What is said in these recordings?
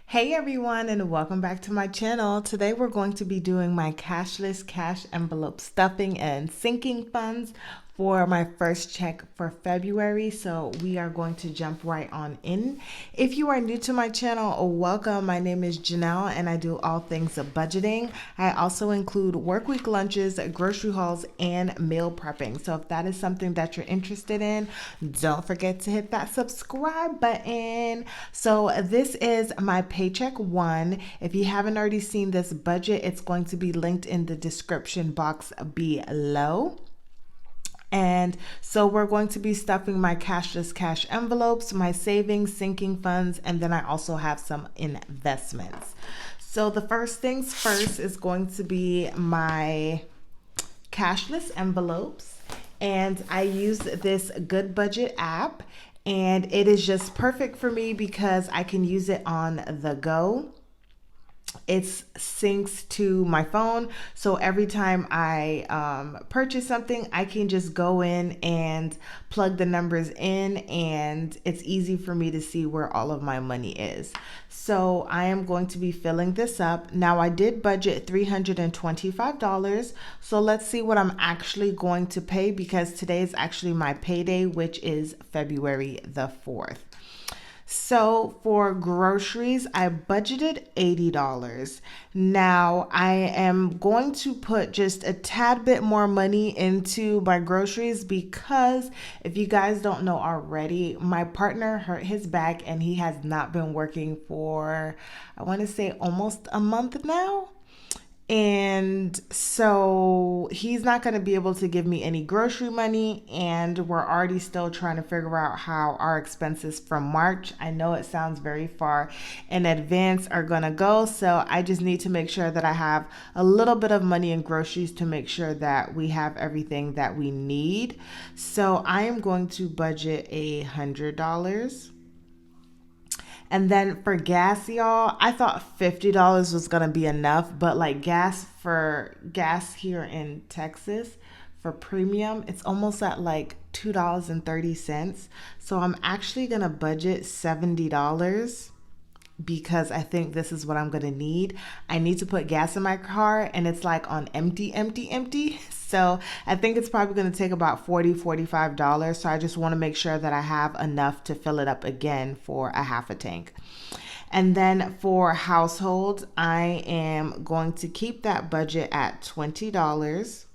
Hey everyone, and welcome back to my channel. Today we're going to be doing my cashless cash envelope stuffing and sinking funds for my first check for February. So we are going to jump right on in. If you are new to my channel, welcome. My name is Janelle and I do all things budgeting. I also include work week lunches, grocery hauls, and meal prepping. So if that is something that you're interested in, don't forget to hit that subscribe button. So this is my paycheck one. If you haven't already seen this budget, it's going to be linked in the description box below. And so we're going to be stuffing my cashless cash envelopes, my savings, sinking funds, and then I also have some investments. So the first things first is going to be my cashless envelopes. And I use this Good Budget app, and it is just perfect for me because I can use it on the go. It syncs to my phone, so every time I purchase something, I can just go in and plug the numbers in, and it's easy for me to see where all of my money is. So I am going to be filling this up. Now I did budget $325, so let's see what I'm actually going to pay, because today is actually my payday, which is February the 4th. So for groceries, I budgeted $80. Now I am going to put just a tad bit more money into my groceries because if you guys don't know already, my partner hurt his back and he has not been working for, I want to say, almost a month now. And so he's not going to be able to give me any grocery money. And we're already still trying to figure out how our expenses from March, I know it sounds very far in advance, are going to go. So I just need to make sure that I have a little bit of money in groceries to make sure that we have everything that we need. So I am going to budget $100. And then for gas, y'all, I thought $50 was going to be enough, but like gas here in Texas for premium, it's almost at like $2.30. So I'm actually going to budget $70 because I think this is what I'm going to need. I need to put gas in my car and it's like on empty, empty, empty. So I think it's probably going to take about $45. So I just want to make sure that I have enough to fill it up again for a half a tank. And then for household, I am going to keep that budget at $20.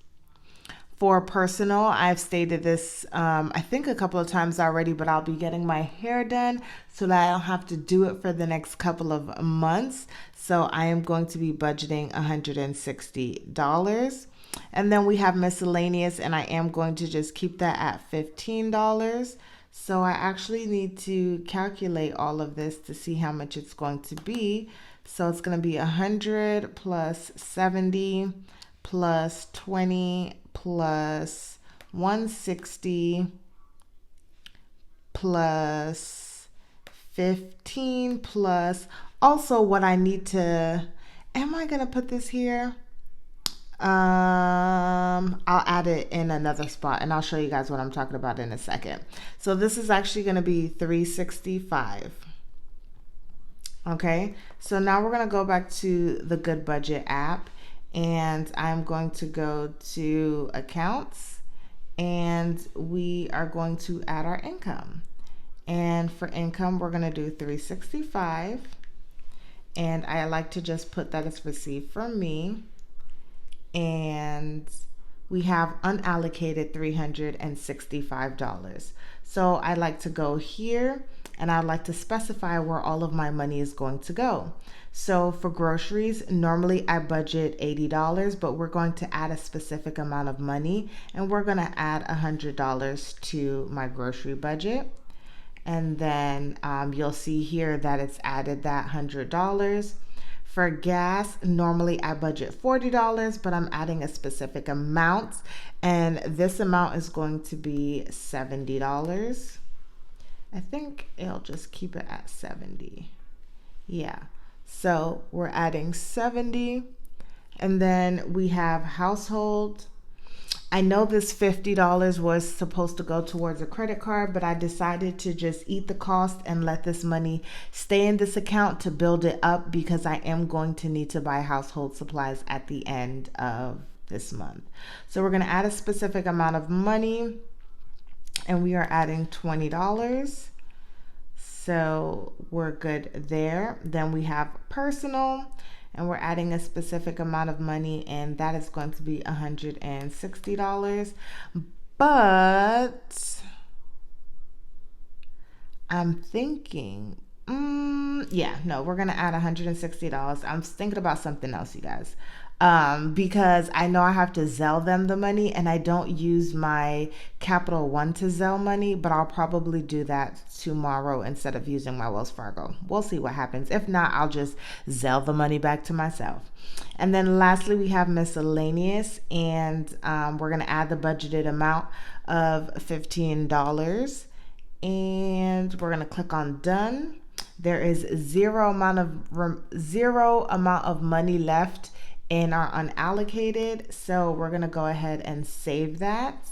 For personal, I've stated this, I think a couple of times already, but I'll be getting my hair done so that I don't have to do it for the next couple of months. So I am going to be budgeting $160. And then we have miscellaneous, and I am going to just keep that at $15. So I actually need to calculate all of this to see how much it's going to be. So it's going to be 100 plus 70 plus 20 plus 160 plus 15 plus also what I need to, am I going to put this here? I'll add it in another spot and I'll show you guys what I'm talking about in a second. So this is actually going to be 365. Okay, so now we're going to go back to the Good Budget app, and I'm going to go to accounts, and we are going to add our income. And for income, we're going to do 365, and I like to just put that as received from me. And we have unallocated $365. So I like to go here and I'd like to specify where all of my money is going to go. So for groceries, normally I budget $80, but we're going to add a specific amount of money, and we're going to add $100 to my grocery budget. And then you'll see here that it's added that $100. For gas, normally I budget $40, but I'm adding a specific amount, and this amount is going to be $70. I think it'll just keep it at 70. Yeah, so we're adding 70, and then we have household. I know this $50 was supposed to go towards a credit card, but I decided to just eat the cost and let this money stay in this account to build it up, because I am going to need to buy household supplies at the end of this month. So we're going to add a specific amount of money, and we are adding $20. So we're good there. Then we have personal, and we're adding a specific amount of money, and that is going to be $160. But I'm thinking, yeah, no, we're gonna add $160. I'm thinking about something else, you guys. Because I know I have to Zelle them the money, and I don't use my Capital One to Zelle money, but I'll probably do that tomorrow instead of using my Wells Fargo. We'll see what happens. If not, I'll just Zelle the money back to myself. And then lastly, we have miscellaneous, and we're gonna add the budgeted amount of $15, and we're gonna click on done. There is zero amount of money left in our unallocated, so we're gonna go ahead and save that.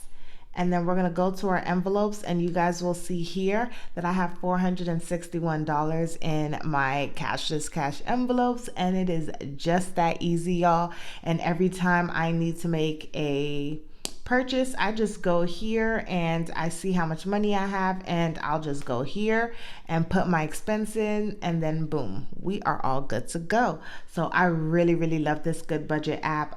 And then we're gonna go to our envelopes, and you guys will see here that I have $461 in my cashless cash envelopes, and it is just that easy, y'all. And every time I need to make a purchase, I just go here and I see how much money I have, and I'll just go here and put my expense in, and then boom, we are all good to go. So I really love this Good Budget app.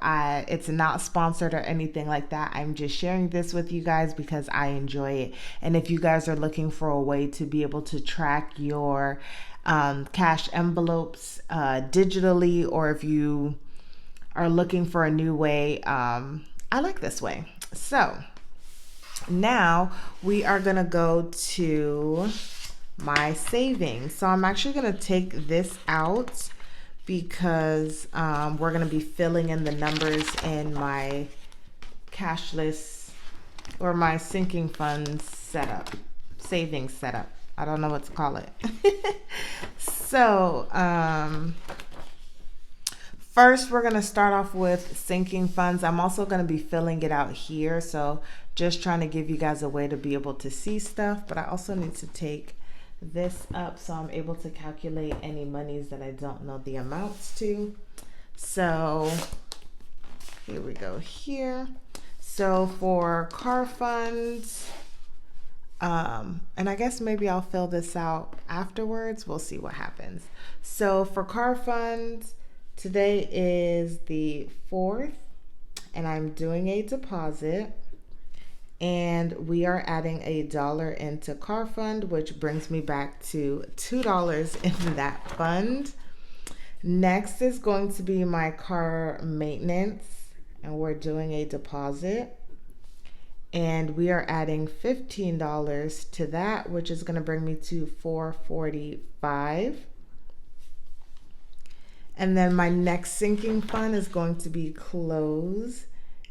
It's not sponsored or anything like that. I'm just sharing this with you guys because I enjoy it. And if you guys are looking for a way to be able to track your cash envelopes digitally, or if you are looking for a new way, I like this way. So now we are gonna go to my savings. So I'm actually gonna take this out because we're gonna be filling in the numbers in my cashless, or my sinking funds setup, savings setup. I don't know what to call it. So first, we're going to start off with sinking funds. I'm also going to be filling it out here. So just trying to give you guys a way to be able to see stuff. But I also need to take this up so I'm able to calculate any monies that I don't know the amounts to. So here we go here. So for car funds, and I guess maybe I'll fill this out afterwards. We'll see what happens. So for car funds, today is the 4th, and I'm doing a deposit, and we are adding $1 into car fund, which brings me back to $2 in that fund. Next is going to be my car maintenance, and we're doing a deposit, and we are adding $15 to that, which is going to bring me to $445. And then my next sinking fund is going to be close,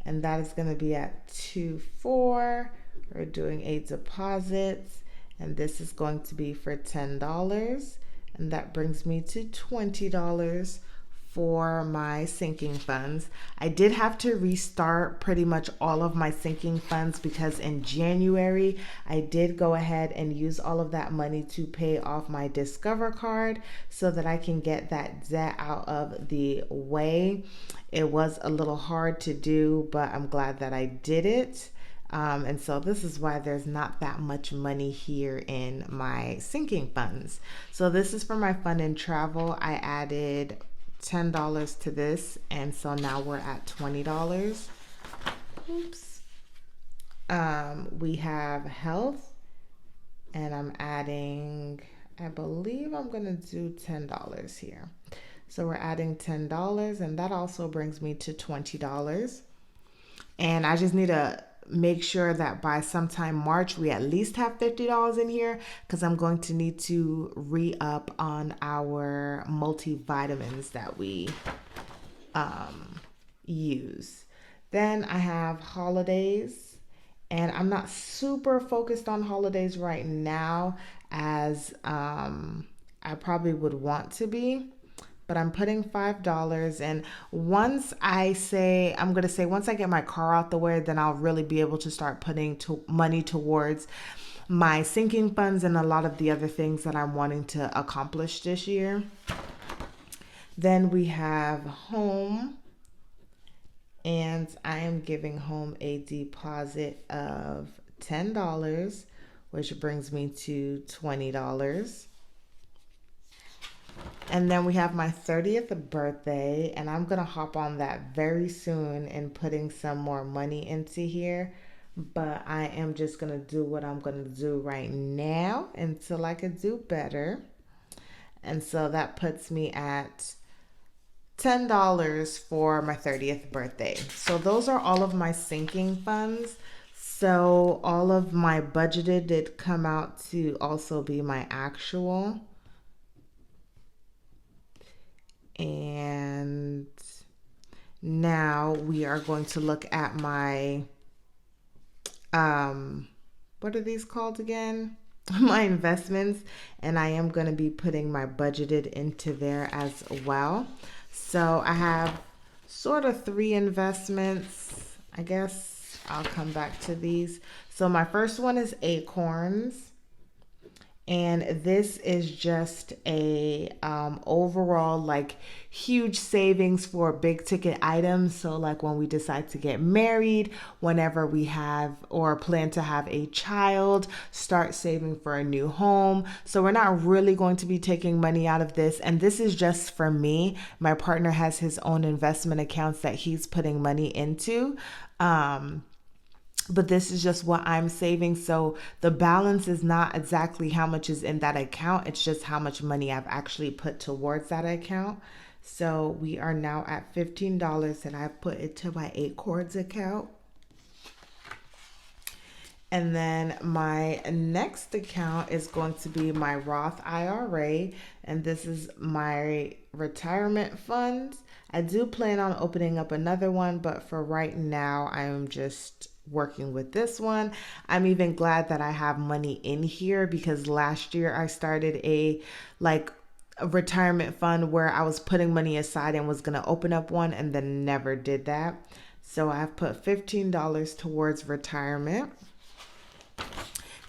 and that is going to be at 2.4. We're doing a deposit, and this is going to be for $10, and that brings me to $20 for my sinking funds. I did have to restart pretty much all of my sinking funds because in January I did go ahead and use all of that money to pay off my Discover card so that I can get that debt out of the way. It was a little hard to do, but I'm glad that I did it. And so this is why there's not that much money here in my sinking funds. So this is for my fun and travel. I added $10 to this, and so now we're at $20. Oops. We have health, and I'm adding, I believe I'm gonna do $10 here. So we're adding $10, and that also brings me to $20. And I just need to make sure that by sometime March we at least have $50 in here, because I'm going to need to re-up on our multivitamins that we use. Then I have holidays, and I'm not super focused on holidays right now as I probably would want to be, but I'm putting $5. And once once I get my car out the way, then I'll really be able to start putting money towards my sinking funds and a lot of the other things that I'm wanting to accomplish this year. Then we have home, and I am giving home a deposit of $10, which brings me to $20. And then we have my 30th birthday, and I'm going to hop on that very soon and putting some more money into here. But I am just going to do what I'm going to do right now until I can do better. And so that puts me at $10 for my 30th birthday. So those are all of my sinking funds. So all of my budgeted did come out to also be my actual. And now we are going to look at my, what are these called again? My investments. And I am going to be putting my budgeted into there as well. So I have sort of 3 investments. I guess I'll come back to these. So my first one is Acorns. And this is just a overall like huge savings for big ticket items. So like when we decide to get married, whenever we have or plan to have a child, start saving for a new home. So we're not really going to be taking money out of this. And this is just for me. My partner has his own investment accounts that he's putting money into. But this is just what I'm saving. So the balance is not exactly how much is in that account. It's just how much money I've actually put towards that account. So we are now at $15 and I put it to my Acorns account. And then my next account is going to be my Roth IRA. And this is my retirement funds. I do plan on opening up another one, but for right now, I am just working with this one. I'm even glad that I have money in here because last year I started a retirement fund where I was putting money aside and was going to open up one and then never did that. So I've put $15 towards retirement.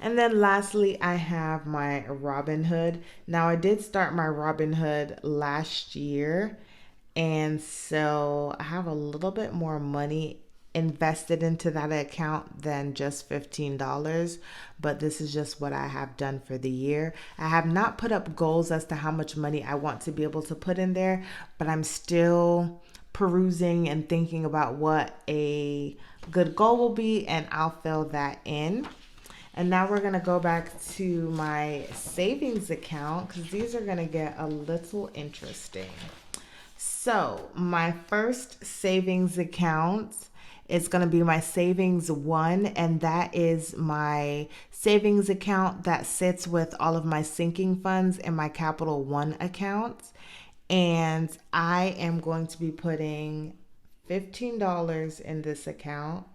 And then lastly, I have my Robinhood. Now I did start my Robinhood last year. And so I have a little bit more money invested into that account than just $15, but this is just what I have done for the year. I have not put up goals as to how much money I want to be able to put in there, but I'm still perusing and thinking about what a good goal will be, and I'll fill that in. And now we're going to go back to my savings account because these are going to get a little interesting. So my first savings account is going to be my Savings One, and that is my savings account that sits with all of my sinking funds in my Capital One account. And I am going to be putting $15 in this account.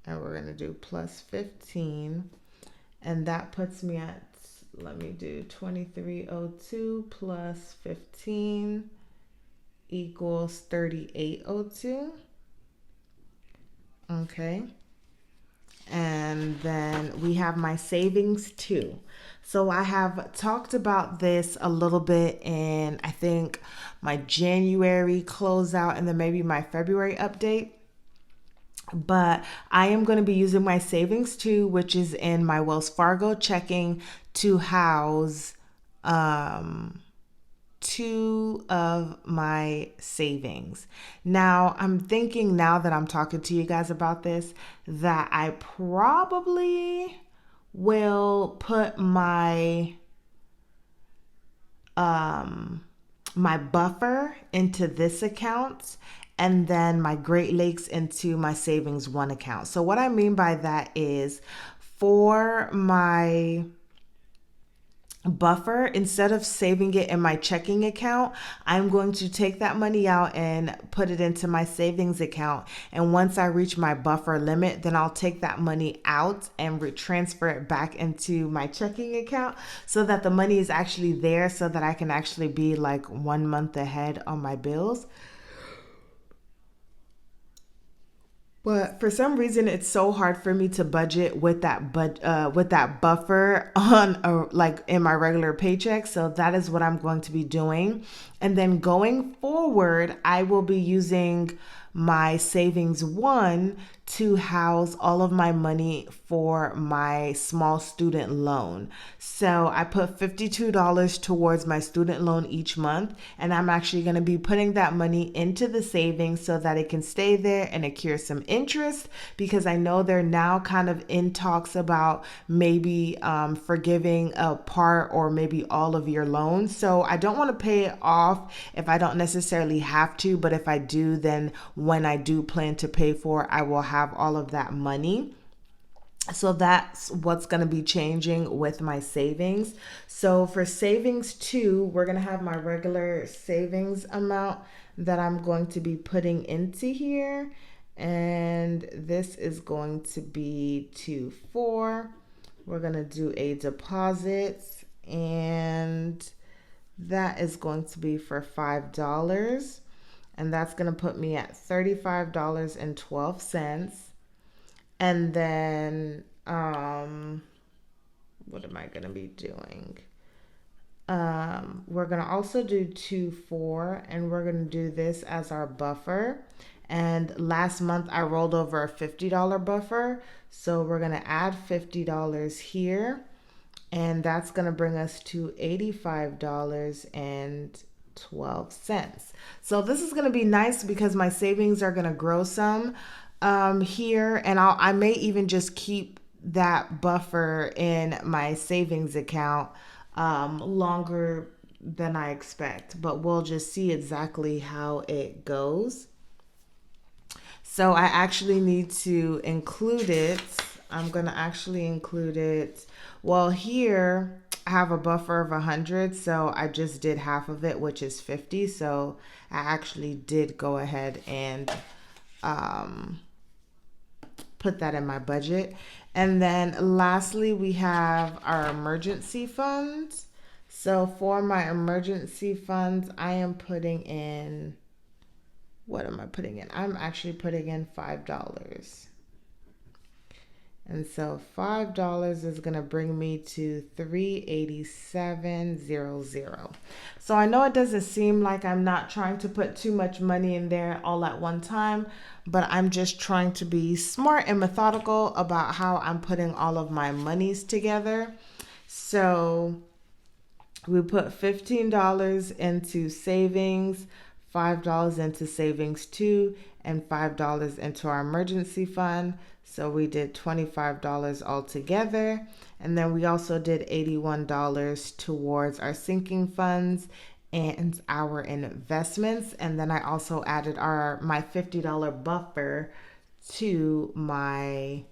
And we're going to do plus 15. And that puts me at, let me do 2302 plus 15 equals 3802. Okay. And then we have my Savings Two. So I have talked about this a little bit in, I think, my January closeout and then maybe my February update. But I am going to be using my Savings Two, which is in my Wells Fargo checking, to house 2 of my savings. Now, I'm thinking now that I'm talking to you guys about this, that I probably will put my my buffer into this account and then my Great Lakes into my Savings One account. So what I mean by that is for my buffer, instead of saving it in my checking account, I'm going to take that money out and put it into my savings account. And once I reach my buffer limit, then I'll take that money out and transfer it back into my checking account so that the money is actually there so that I can actually be like 1 month ahead on my bills. But for some reason, it's so hard for me to budget with with that buffer on like in my regular paycheck. So that is what I'm going to be doing. And then going forward, I will be using my savings one to house all of my money for my small student loan. So I put $52 towards my student loan each month, and I'm actually going to be putting that money into the savings so that it can stay there and accrue some interest, because I know they're now kind of in talks about maybe forgiving a part or maybe all of your loans. So I don't want to pay it off if I don't necessarily have to, but if I do, then when I do plan to pay for it, I will have all of that money. So that's what's going to be changing with my savings. So for savings two, we're going to have my regular savings amount that I'm going to be putting into here. And this is going to be 2 4. We're going to do a deposit, and that is going to be for $5. And that's going to put me at $35.12. And then, what am I going to be doing? We're going to also do 2 4, and we're going to do this as our buffer. And last month I rolled over a $50 buffer. So we're going to add $50 here. And that's going to bring us to $85.12. So this is going to be nice because my savings are going to grow some here, and I may even just keep that buffer in my savings account longer than I expect, but we'll just see exactly how it goes. So I actually need to include it. I'm going to actually include it. Well, here I have a buffer of 100, so I just did half of it, which is 50. So I actually did go ahead and put that in my budget. And then lastly, we have our emergency funds. So for my emergency funds, I am putting in, what am I putting in? I'm actually putting in $5. And so $5 is going to bring me to $387.00. So I know it doesn't seem like I'm not trying to put too much money in there all at one time, but I'm just trying to be smart and methodical about how I'm putting all of my monies together. So we put $15 into savings, $5 into savings two, and $5 into our emergency fund. So we did $25 altogether. And then we also did $81 towards our sinking funds and our investments. And then I also added my $50 buffer to my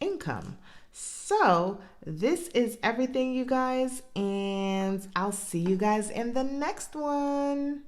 income. So this is everything, you guys, and I'll see you guys in the next one.